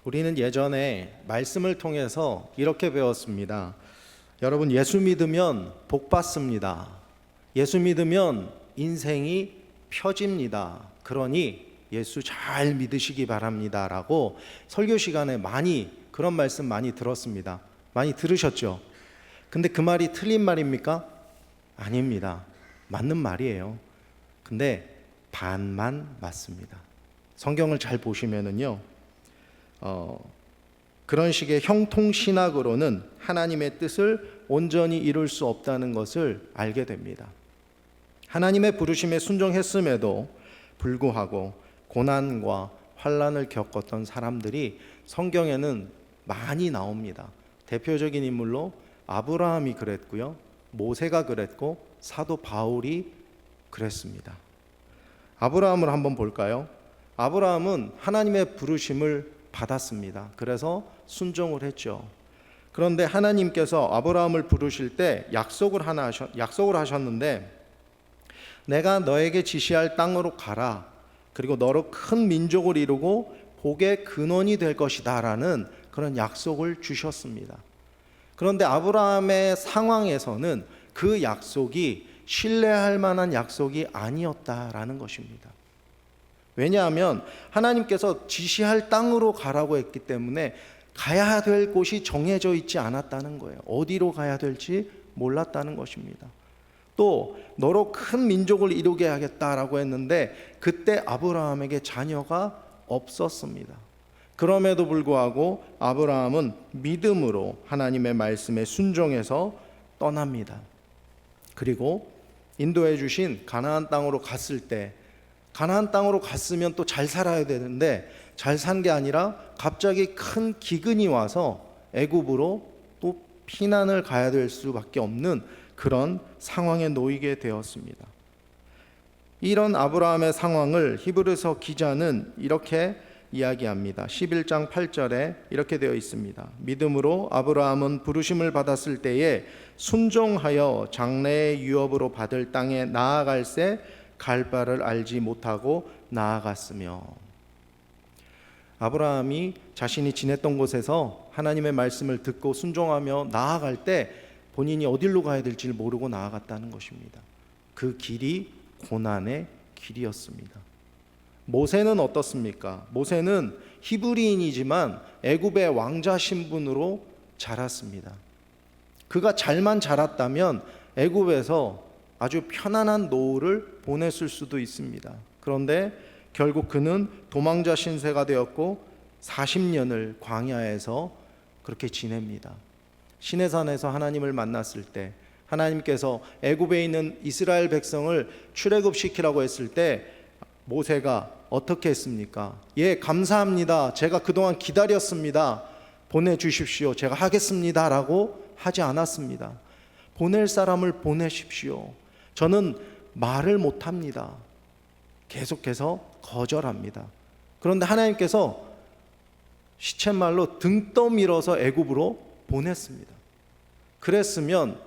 우리는 예전에 말씀을 통해서 이렇게 배웠습니다. 여러분, 예수 믿으면 복 받습니다. 예수 믿으면 인생이 펴집니다. 그러니 예수 잘 믿으시기 바랍니다 라고 설교 시간에 그런 말씀 많이 들었습니다. 많이 들으셨죠? 근데 그 말이 틀린 말입니까? 아닙니다. 맞는 말이에요. 근데 반만 맞습니다. 성경을 잘 보시면은요, 그런 식의 형통신학으로는 하나님의 뜻을 온전히 이룰 수 없다는 것을 알게 됩니다. 하나님의 부르심에 순종했음에도 불구하고 고난과 환난을 겪었던 사람들이 성경에는 많이 나옵니다. 대표적인 인물로 아브라함이 그랬고요, 모세가 그랬고 사도 바울이 그랬습니다. 아브라함을 한번 볼까요? 아브라함은 하나님의 부르심을 받았습니다. 그래서 순종을 했죠. 그런데 하나님께서 아브라함을 부르실 때 약속을 하셨는데, 내가 너에게 지시할 땅으로 가라, 그리고 너로 큰 민족을 이루고 복의 근원이 될 것이다 라는 그런 약속을 주셨습니다. 그런데 아브라함의 상황에서는 그 약속이 신뢰할 만한 약속이 아니었다라는 것입니다. 왜냐하면 하나님께서 지시할 땅으로 가라고 했기 때문에 가야 될 곳이 정해져 있지 않았다는 거예요. 어디로 가야 될지 몰랐다는 것입니다. 또 너로 큰 민족을 이루게 하겠다라고 했는데 그때 아브라함에게 자녀가 없었습니다. 그럼에도 불구하고 아브라함은 믿음으로 하나님의 말씀에 순종해서 떠납니다. 그리고 인도해 주신 가나안 땅으로 갔을 때, 가나안 땅으로 갔으면 또 잘 살아야 되는데 잘 산 게 아니라 갑자기 큰 기근이 와서 애굽으로 또 피난을 가야 될 수밖에 없는 그런 상황에 놓이게 되었습니다. 이런 아브라함의 상황을 히브리서 기자는 이렇게 이야기합니다. 11장 8절에 이렇게 되어 있습니다. 믿음으로 아브라함은 부르심을 받았을 때에 순종하여 장래의 유업으로 받을 땅에 나아갈새 갈 바를 알지 못하고 나아갔으며. 아브라함이 자신이 지냈던 곳에서 하나님의 말씀을 듣고 순종하며 나아갈 때 본인이 어디로 가야 될지 모르고 나아갔다는 것입니다. 그 길이 고난의 길이었습니다. 모세는 어떻습니까? 모세는 히브리인이지만 애굽의 왕자 신분으로 자랐습니다. 그가 잘만 자랐다면 애굽에서 아주 편안한 노후를 보냈을 수도 있습니다. 그런데 결국 그는 도망자 신세가 되었고 40년을 광야에서 그렇게 지냅니다. 시내산에서 하나님을 만났을 때 하나님께서 애굽에 있는 이스라엘 백성을 출애굽시키라고 했을 때 모세가 어떻게 했습니까? 예, 감사합니다. 제가 그동안 기다렸습니다. 보내주십시오. 제가 하겠습니다. 라고 하지 않았습니다. 보낼 사람을 보내십시오. 저는 말을 못합니다. 계속해서 거절합니다. 그런데 하나님께서 시쳇말로 등 떠밀어서 애굽으로 보냈습니다. 그랬으면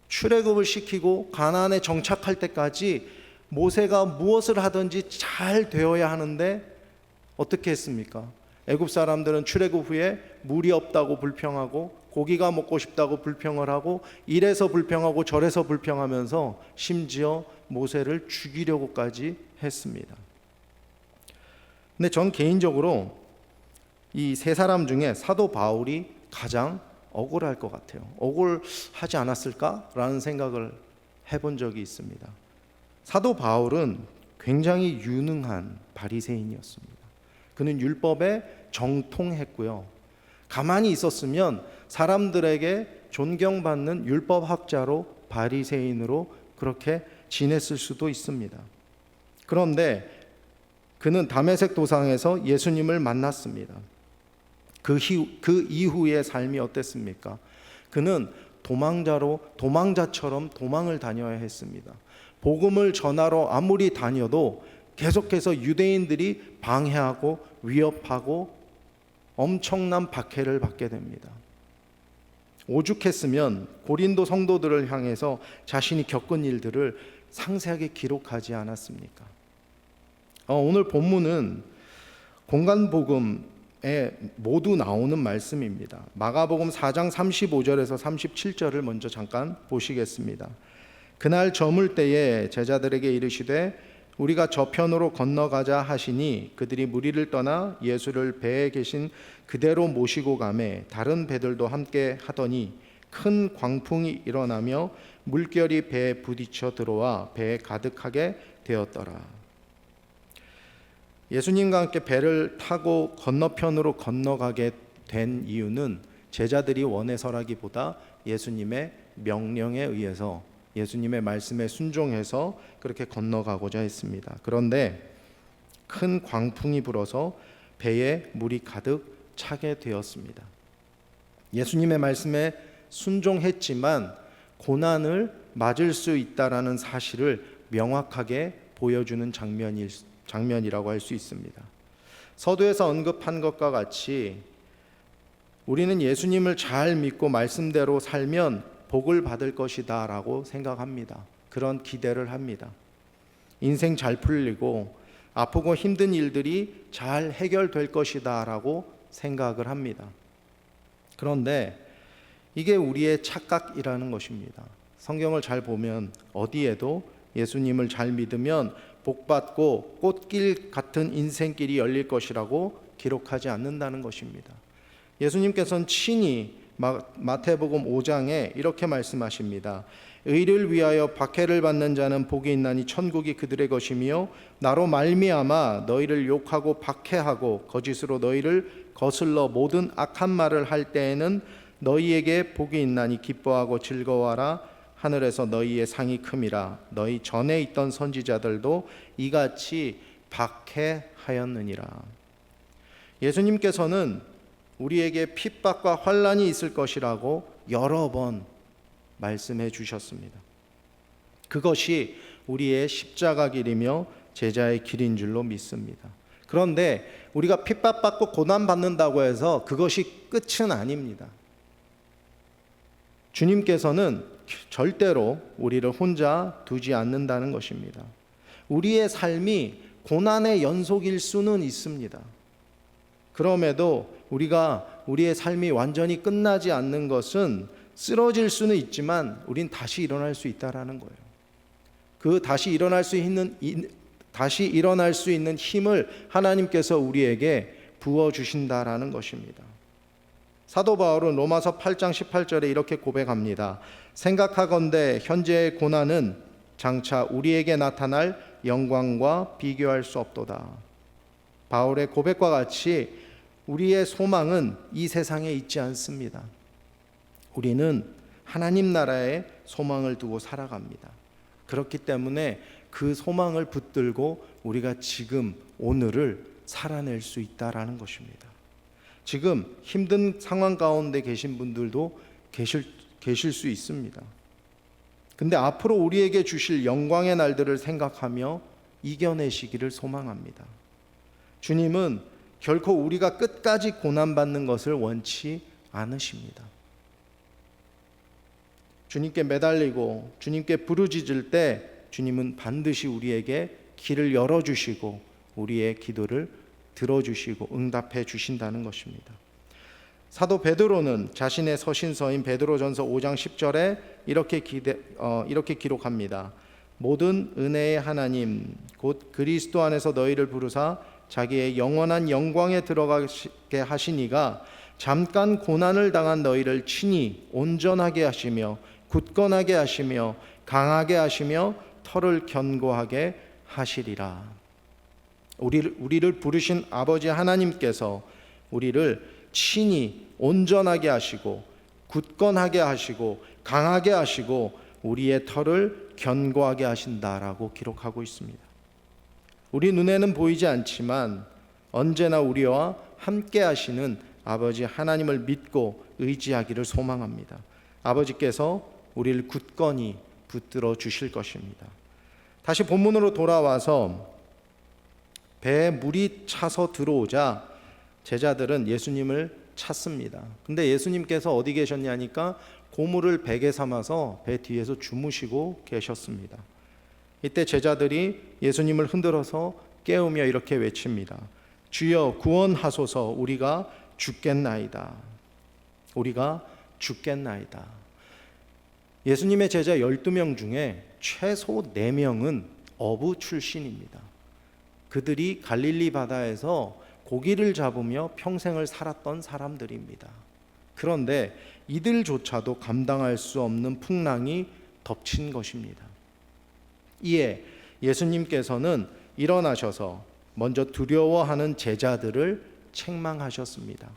출애굽을 시키고 가나안에 정착할 때까지 모세가 무엇을 하든지 잘 되어야 하는데 어떻게 했습니까? 애굽 사람들은 출애굽 후에 물이 없다고 불평하고 고기가 먹고 싶다고 불평을 하고 이래서 불평하고 저래서 불평하면서 심지어 모세를 죽이려고까지 했습니다. 근데 전 개인적으로 이 세 사람 중에 사도 바울이 가장 억울할 것 같아요. 억울하지 않았을까라는 생각을 해본 적이 있습니다. 사도 바울은 굉장히 유능한 바리새인이었습니다. 그는 율법에 정통했고요. 가만히 있었으면 사람들에게 존경받는 율법학자로 바리새인으로 그렇게 지냈을 수도 있습니다. 그런데 그는 다메섹 도상에서 예수님을 만났습니다. 그 이후의 삶이 어땠습니까? 그는 도망자처럼 도망을 다녀야 했습니다. 복음을 전하러 아무리 다녀도 계속해서 유대인들이 방해하고 위협하고 엄청난 박해를 받게 됩니다. 오죽했으면 고린도 성도들을 향해서 자신이 겪은 일들을 상세하게 기록하지 않았습니까? 오늘 본문은 공간복음에 모두 나오는 말씀입니다. 마가복음 4장 35절에서 37절을 먼저 잠깐 보시겠습니다. 그날 저물 때에 제자들에게 이르시되 우리가 저편으로 건너가자 하시니 그들이 무리를 떠나 예수를 배에 계신 그대로 모시고 가매 다른 배들도 함께 하더니 큰 광풍이 일어나며 물결이 배에 부딪혀 들어와 배에 가득하게 되었더라. 예수님과 함께 배를 타고 건너편으로 건너가게 된 이유는 제자들이 원해서라기보다 예수님의 명령에 의해서, 예수님의 말씀에 순종해서 그렇게 건너가고자 했습니다. 그런데 큰 광풍이 불어서 배에 물이 가득 차게 되었습니다. 예수님의 말씀에 순종했지만 고난을 맞을 수 있다라는 사실을 명확하게 보여주는 장면이라고 할 수 있습니다. 서두에서 언급한 것과 같이 우리는 예수님을 잘 믿고 말씀대로 살면 복을 받을 것이다 라고 생각합니다. 그런 기대를 합니다. 인생 잘 풀리고 아프고 힘든 일들이 잘 해결될 것이다 라고 생각을 합니다. 그런데 이게 우리의 착각이라는 것입니다. 성경을 잘 보면 어디에도 예수님을 잘 믿으면 복받고 꽃길 같은 인생길이 열릴 것이라고 기록하지 않는다는 것입니다. 예수님께서는 친히 마태복음 5장에 이렇게 말씀하십니다. 의를 위하여 박해를 받는 자는 복이 있나니 천국이 그들의 것이며 나로 말미암아 너희를 욕하고 박해하고 거짓으로 너희를 거슬러 모든 악한 말을 할 때에는 너희에게 복이 있나니 기뻐하고 즐거워하라. 하늘에서 너희의 상이 큼이라. 너희 전에 있던 선지자들도 이같이 박해하였느니라. 예수님께서는 우리에게 핍박과 환난이 있을 것이라고 여러 번 말씀해 주셨습니다. 그것이 우리의 십자가 길이며 제자의 길인 줄로 믿습니다. 그런데 우리가 핍박받고 고난받는다고 해서 그것이 끝은 아닙니다. 주님께서는 절대로 우리를 혼자 두지 않는다는 것입니다. 우리의 삶이 고난의 연속일 수는 있습니다. 그럼에도 우리의 삶이 완전히 끝나지 않는 것은 쓰러질 수는 있지만 우린 다시 일어날 수 있다라는 거예요. 그 다시 일어날 수 있는 힘을 하나님께서 우리에게 부어 주신다라는 것입니다. 사도 바울은 로마서 8장 18절에 이렇게 고백합니다. 생각하건대 현재의 고난은 장차 우리에게 나타날 영광과 비교할 수 없도다. 바울의 고백과 같이 우리의 소망은 이 세상에 있지 않습니다. 우리는 하나님 나라에 소망을 두고 살아갑니다. 그렇기 때문에 그 소망을 붙들고 우리가 지금 오늘을 살아낼 수 있다라는 것입니다. 지금 힘든 상황 가운데 계신 분들도 계실 수 있습니다. 근데 앞으로 우리에게 주실 영광의 날들을 생각하며 이겨내시기를 소망합니다. 주님은 결코 우리가 끝까지 고난받는 것을 원치 않으십니다. 주님께 매달리고 주님께 부르짖을 때 주님은 반드시 우리에게 길을 열어주시고 우리의 기도를 들어주시고 응답해 주신다는 것입니다. 사도 베드로는 자신의 서신서인 베드로전서 5장 10절에 이렇게 기록합니다. 모든 은혜의 하나님 곧 그리스도 안에서 너희를 부르사 자기의 영원한 영광에 들어가게 하시니가 잠깐 고난을 당한 너희를 친히 온전하게 하시며 굳건하게 하시며 강하게 하시며 터를 견고하게 하시리라. 우리를 부르신 아버지 하나님께서 우리를 친히 온전하게 하시고 굳건하게 하시고 강하게 하시고 우리의 터를 견고하게 하신다라고 기록하고 있습니다. 우리 눈에는 보이지 않지만 언제나 우리와 함께 하시는 아버지 하나님을 믿고 의지하기를 소망합니다. 아버지께서 우리를 굳건히 붙들어 주실 것입니다. 다시 본문으로 돌아와서 배에 물이 차서 들어오자 제자들은 예수님을 찾습니다. 근데 예수님께서 어디 계셨냐니까 고물을 베개 삼아서 배 뒤에서 주무시고 계셨습니다. 이때 제자들이 예수님을 흔들어서 깨우며 이렇게 외칩니다. 주여 구원하소서. 우리가 죽겠나이다. 우리가 죽겠나이다. 예수님의 제자 12명 중에 최소 4명은 어부 출신입니다. 그들이 갈릴리 바다에서 고기를 잡으며 평생을 살았던 사람들입니다. 그런데 이들조차도 감당할 수 없는 풍랑이 덮친 것입니다. 이에 예수님께서는 일어나셔서 먼저 두려워하는 제자들을 책망하셨습니다.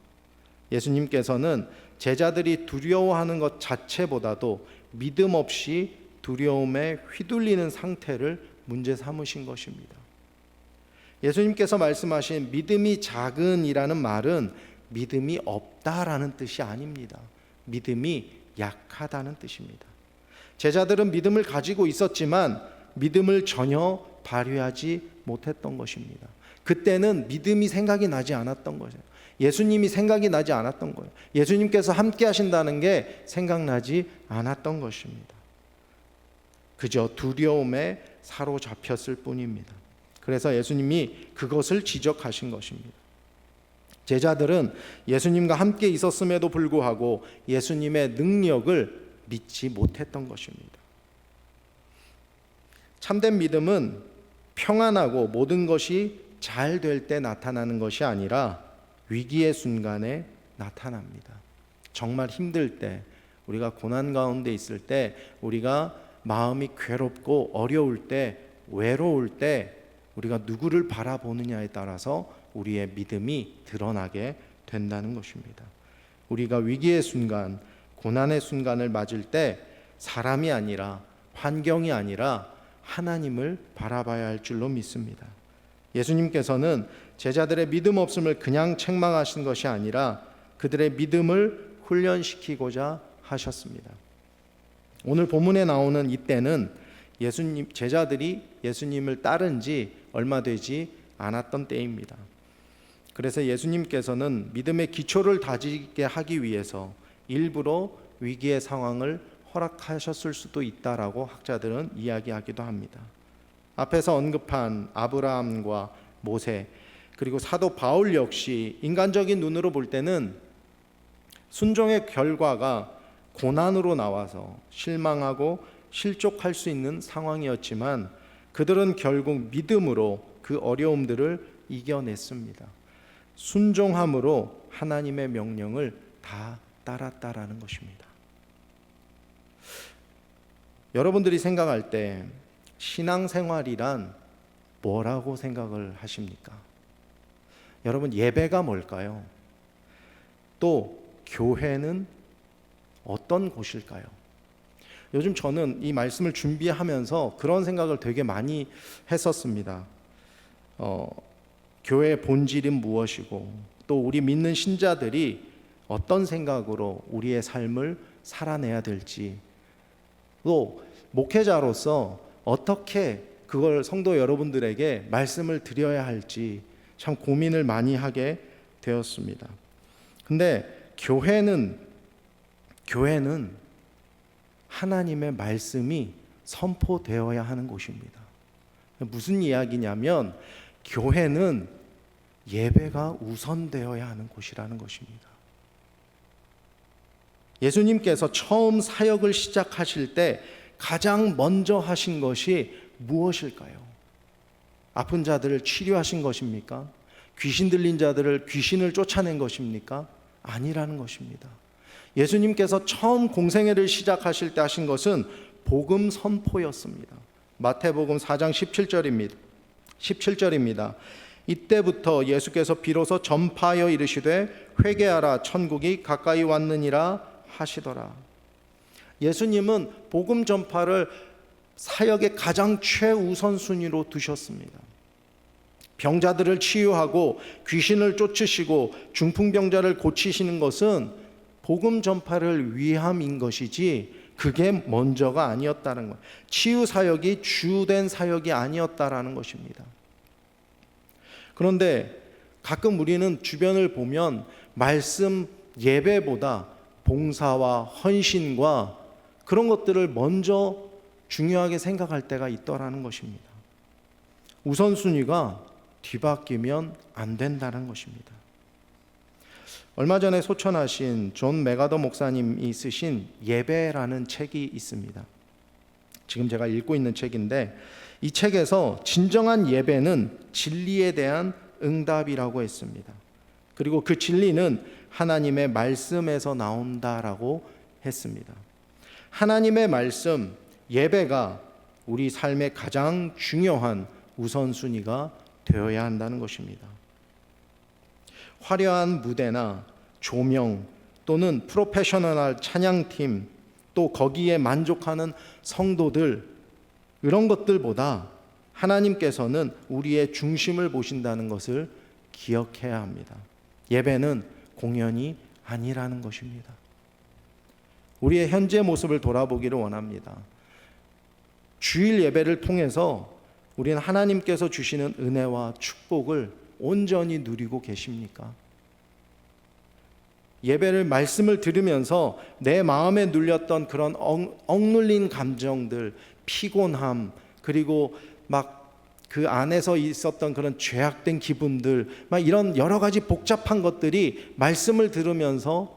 예수님께서는 제자들이 두려워하는 것 자체보다도 믿음 없이 두려움에 휘둘리는 상태를 문제 삼으신 것입니다. 예수님께서 말씀하신 믿음이 작은이라는 말은 믿음이 없다라는 뜻이 아닙니다. 믿음이 약하다는 뜻입니다. 제자들은 믿음을 가지고 있었지만 믿음을 전혀 발휘하지 못했던 것입니다. 그때는 믿음이 생각이 나지 않았던 거예요. 예수님이 생각이 나지 않았던 거예요. 예수님께서 함께 하신다는 게 생각나지 않았던 것입니다. 그저 두려움에 사로잡혔을 뿐입니다. 그래서 예수님이 그것을 지적하신 것입니다. 제자들은 예수님과 함께 있었음에도 불구하고 예수님의 능력을 믿지 못했던 것입니다. 참된 믿음은 평안하고 모든 것이 잘 될 때 나타나는 것이 아니라 위기의 순간에 나타납니다. 정말 힘들 때, 우리가 고난 가운데 있을 때, 우리가 마음이 괴롭고 어려울 때, 외로울 때 우리가 누구를 바라보느냐에 따라서 우리의 믿음이 드러나게 된다는 것입니다. 우리가 위기의 순간, 고난의 순간을 맞을 때 사람이 아니라, 환경이 아니라 하나님을 바라봐야 할 줄로 믿습니다. 예수님께서는 제자들의 믿음 없음을 그냥 책망하신 것이 아니라 그들의 믿음을 훈련시키고자 하셨습니다. 오늘 본문에 나오는 이때는 제자들이 예수님을 따른 지 얼마 되지 않았던 때입니다. 그래서 예수님께서는 믿음의 기초를 다지게 하기 위해서 일부러 위기의 상황을 허락하셨을 수도 있다라고 학자들은 이야기하기도 합니다. 앞에서 언급한 아브라함과 모세, 그리고 사도 바울 역시 인간적인 눈으로 볼 때는 순종의 결과가 고난으로 나와서 실망하고 실족할 수 있는 상황이었지만 그들은 결국 믿음으로 그 어려움들을 이겨냈습니다. 순종함으로 하나님의 명령을 다 따랐다라는 것입니다. 여러분들이 생각할 때 신앙생활이란 뭐라고 생각을 하십니까? 여러분, 예배가 뭘까요? 또 교회는 어떤 곳일까요? 요즘 저는 이 말씀을 준비하면서 그런 생각을 되게 많이 했었습니다. 교회의 본질은 무엇이고 또 우리 믿는 신자들이 어떤 생각으로 우리의 삶을 살아내야 될지, 또 목회자로서 어떻게 그걸 성도 여러분들에게 말씀을 드려야 할지 참 고민을 많이 하게 되었습니다. 근데 교회는 하나님의 말씀이 선포되어야 하는 곳입니다. 무슨 이야기냐면 교회는 예배가 우선되어야 하는 곳이라는 것입니다. 예수님께서 처음 사역을 시작하실 때 가장 먼저 하신 것이 무엇일까요? 아픈 자들을 치료하신 것입니까? 귀신 들린 자들을 귀신을 쫓아낸 것입니까? 아니라는 것입니다. 예수님께서 처음 공생애를 시작하실 때 하신 것은 복음 선포였습니다. 마태복음 4장 17절입니다. 이때부터 예수께서 비로소 전파하여 이르시되 회개하라 천국이 가까이 왔느니라 하시더라. 예수님은 복음 전파를 사역의 가장 최우선 순위로 두셨습니다. 병자들을 치유하고 귀신을 쫓으시고 중풍병자를 고치시는 것은 복음 전파를 위함인 것이지 그게 먼저가 아니었다는 거예요. 치유 사역이 주된 사역이 아니었다라는 것입니다. 그런데 가끔 우리는 주변을 보면 말씀 예배보다 봉사와 헌신과 그런 것들을 먼저 중요하게 생각할 때가 있더라는 것입니다. 우선순위가 뒤바뀌면 안 된다는 것입니다. 얼마 전에 소천하신 존 메가더 목사님이 쓰신 예배라는 책이 있습니다. 지금 제가 읽고 있는 책인데, 이 책에서 진정한 예배는 진리에 대한 응답이라고 했습니다. 그리고 그 진리는 하나님의 말씀에서 나온다라고 했습니다. 하나님의 말씀, 예배가 우리 삶의 가장 중요한 우선순위가 되어야 한다는 것입니다. 화려한 무대나 조명 또는 프로페셔널 찬양팀, 또 거기에 만족하는 성도들, 이런 것들보다 하나님께서는 우리의 중심을 보신다는 것을 기억해야 합니다. 예배는 공연이 아니라는 것입니다. 우리의 현재 모습을 돌아보기를 원합니다. 주일 예배를 통해서 우리는 하나님께서 주시는 은혜와 축복을 온전히 누리고 계십니까? 예배를 말씀을 들으면서 내 마음에 눌렸던 그런 억눌린 감정들, 피곤함, 그리고 막 그 안에서 있었던 그런 죄악된 기분들, 막 이런 여러 가지 복잡한 것들이 말씀을 들으면서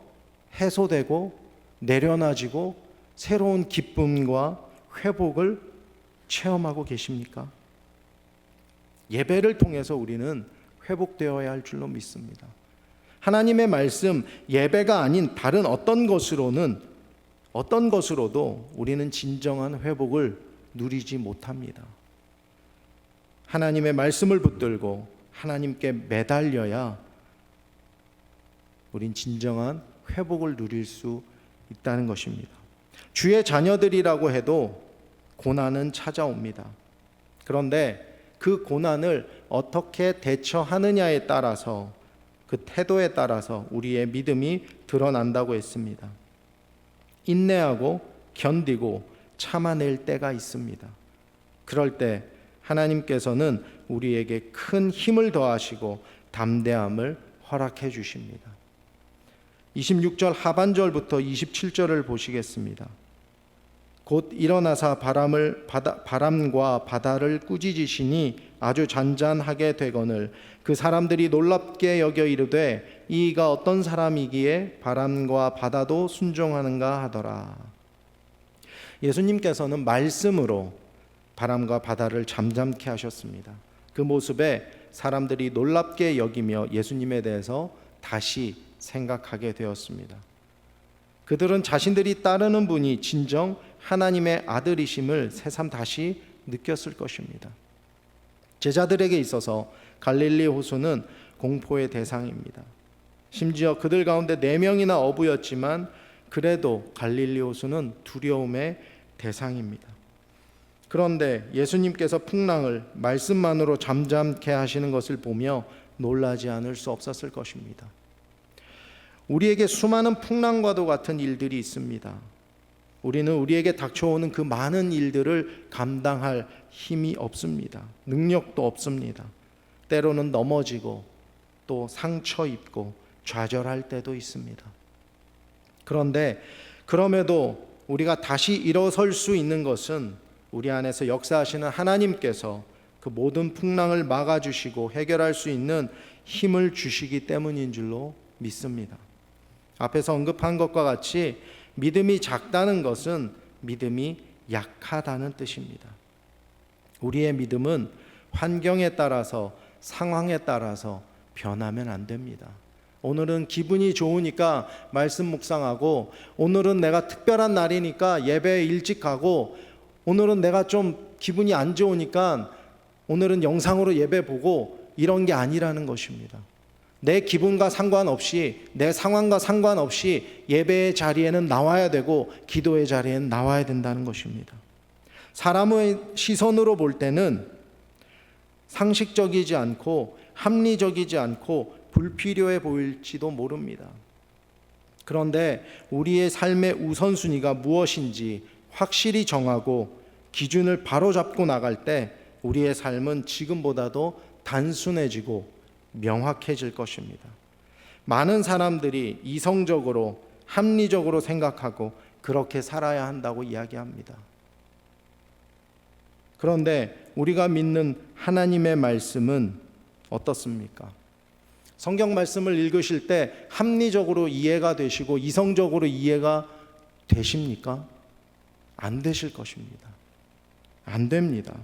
해소되고 내려놔지고 새로운 기쁨과 회복을 체험하고 계십니까? 예배를 통해서 우리는 회복되어야 할 줄로 믿습니다. 하나님의 말씀, 예배가 아닌 다른 어떤 것으로도 우리는 진정한 회복을 누리지 못합니다. 하나님의 말씀을 붙들고 하나님께 매달려야 우린 진정한 회복을 누릴 수 있다는 것입니다. 주의 자녀들이라고 해도 고난은 찾아옵니다. 그런데 그 고난을 어떻게 대처하느냐에 따라서, 그 태도에 따라서 우리의 믿음이 드러난다고 했습니다. 인내하고 견디고 참아낼 때가 있습니다. 그럴 때 하나님께서는 우리에게 큰 힘을 더하시고 담대함을 허락해 주십니다. 26절 하반절부터 27절을 보시겠습니다. 곧 일어나사 바람과 바다를 꾸짖으시니 아주 잔잔하게 되거늘 그 사람들이 놀랍게 여겨 이르되 이가 어떤 사람이기에 바람과 바다도 순종하는가 하더라. 예수님께서는 말씀으로 바람과 바다를 잠잠케 하셨습니다. 그 모습에 사람들이 놀랍게 여기며 예수님에 대해서 다시 생각하게 되었습니다. 그들은 자신들이 따르는 분이 진정 하나님의 아들이심을 새삼 다시 느꼈을 것입니다. 제자들에게 있어서 갈릴리 호수는 공포의 대상입니다. 심지어 그들 가운데 4명이나 어부였지만 그래도 갈릴리 호수는 두려움의 대상입니다. 그런데 예수님께서 풍랑을 말씀만으로 잠잠케 하시는 것을 보며 놀라지 않을 수 없었을 것입니다. 우리에게 수많은 풍랑과도 같은 일들이 있습니다. 우리는 우리에게 닥쳐오는 그 많은 일들을 감당할 힘이 없습니다. 능력도 없습니다. 때로는 넘어지고 또 상처 입고 좌절할 때도 있습니다. 그런데 그럼에도 우리가 다시 일어설 수 있는 것은 우리 안에서 역사하시는 하나님께서 그 모든 풍랑을 막아주시고 해결할 수 있는 힘을 주시기 때문인 줄로 믿습니다. 앞에서 언급한 것과 같이 믿음이 작다는 것은 믿음이 약하다는 뜻입니다. 우리의 믿음은 환경에 따라서, 상황에 따라서 변하면 안 됩니다. 오늘은 기분이 좋으니까 말씀 묵상하고, 오늘은 내가 특별한 날이니까 예배 일찍 가고, 오늘은 내가 좀 기분이 안 좋으니까 오늘은 영상으로 예배 보고, 이런 게 아니라는 것입니다. 내 기분과 상관없이, 내 상황과 상관없이 예배의 자리에는 나와야 되고 기도의 자리에는 나와야 된다는 것입니다. 사람의 시선으로 볼 때는 상식적이지 않고 합리적이지 않고 불필요해 보일지도 모릅니다. 그런데 우리의 삶의 우선순위가 무엇인지 확실히 정하고 기준을 바로잡고 나갈 때 우리의 삶은 지금보다도 단순해지고 명확해질 것입니다. 많은 사람들이 이성적으로 합리적으로 생각하고 그렇게 살아야 한다고 이야기합니다. 그런데 우리가 믿는 하나님의 말씀은 어떻습니까? 성경 말씀을 읽으실 때 합리적으로 이해가 되시고 이성적으로 이해가 되십니까? 안 되실 것입니다. 안 됩니다.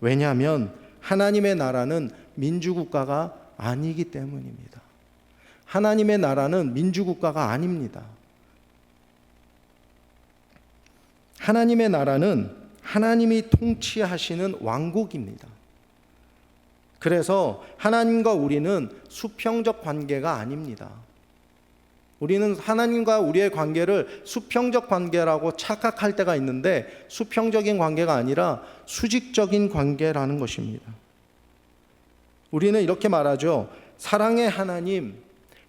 왜냐하면 하나님의 나라는 민주국가가 아니기 때문입니다. 하나님의 나라는 민주국가가 아닙니다. 하나님의 나라는 하나님이 통치하시는 왕국입니다. 그래서 하나님과 우리는 수평적 관계가 아닙니다. 우리는 하나님과 우리의 관계를 수평적 관계라고 착각할 때가 있는데 수평적인 관계가 아니라 수직적인 관계라는 것입니다. 우리는 이렇게 말하죠. 사랑의 하나님,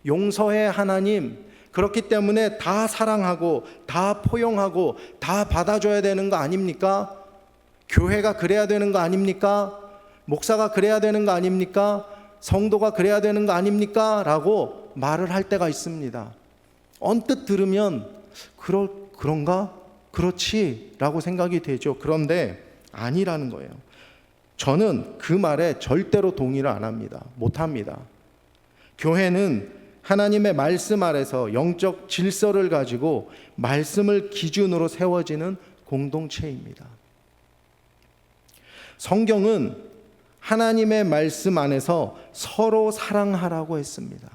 용서의 하나님, 그렇기 때문에 다 사랑하고 다 포용하고 다 받아줘야 되는 거 아닙니까? 교회가 그래야 되는 거 아닙니까? 목사가 그래야 되는 거 아닙니까? 성도가 그래야 되는 거 아닙니까? 라고 말을 할 때가 있습니다. 언뜻 들으면 그런가? 그렇지 라고 생각이 되죠. 그런데 아니라는 거예요. 저는 그 말에 절대로 동의를 안 합니다. 못합니다. 교회는 하나님의 말씀 아래서 영적 질서를 가지고 말씀을 기준으로 세워지는 공동체입니다. 성경은 하나님의 말씀 안에서 서로 사랑하라고 했습니다.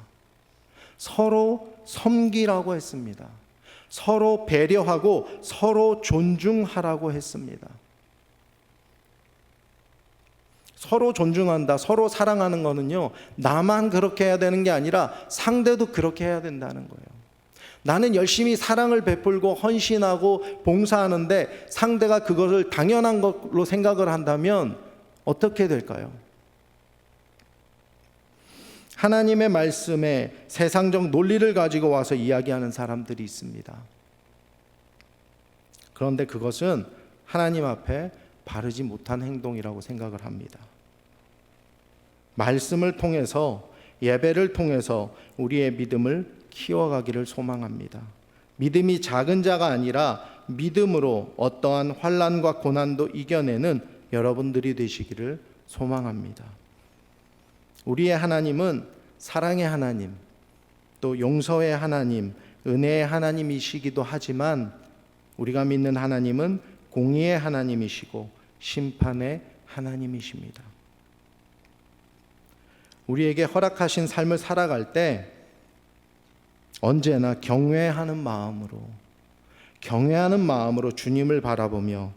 서로 섬기라고 했습니다. 서로 배려하고 서로 존중하라고 했습니다. 서로 존중한다, 서로 사랑하는 거는요, 나만 그렇게 해야 되는 게 아니라 상대도 그렇게 해야 된다는 거예요. 나는 열심히 사랑을 베풀고 헌신하고 봉사하는데 상대가 그것을 당연한 걸로 생각을 한다면 어떻게 될까요? 하나님의 말씀에 세상적 논리를 가지고 와서 이야기하는 사람들이 있습니다. 그런데 그것은 하나님 앞에 바르지 못한 행동이라고 생각을 합니다. 말씀을 통해서, 예배를 통해서 우리의 믿음을 키워가기를 소망합니다. 믿음이 작은 자가 아니라 믿음으로 어떠한 환난과 고난도 이겨내는 여러분들이 되시기를 소망합니다. 우리의 하나님은 사랑의 하나님, 또 용서의 하나님, 은혜의 하나님이시기도 하지만 우리가 믿는 하나님은 공의의 하나님이시고 심판의 하나님이십니다. 우리에게 허락하신 삶을 살아갈 때 언제나 경외하는 마음으로 주님을 바라보며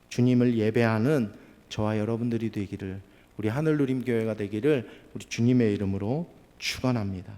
주님을 예배하는 저와 여러분들이 되기를, 우리 하늘누림교회가 되기를 우리 주님의 이름으로 축원합니다.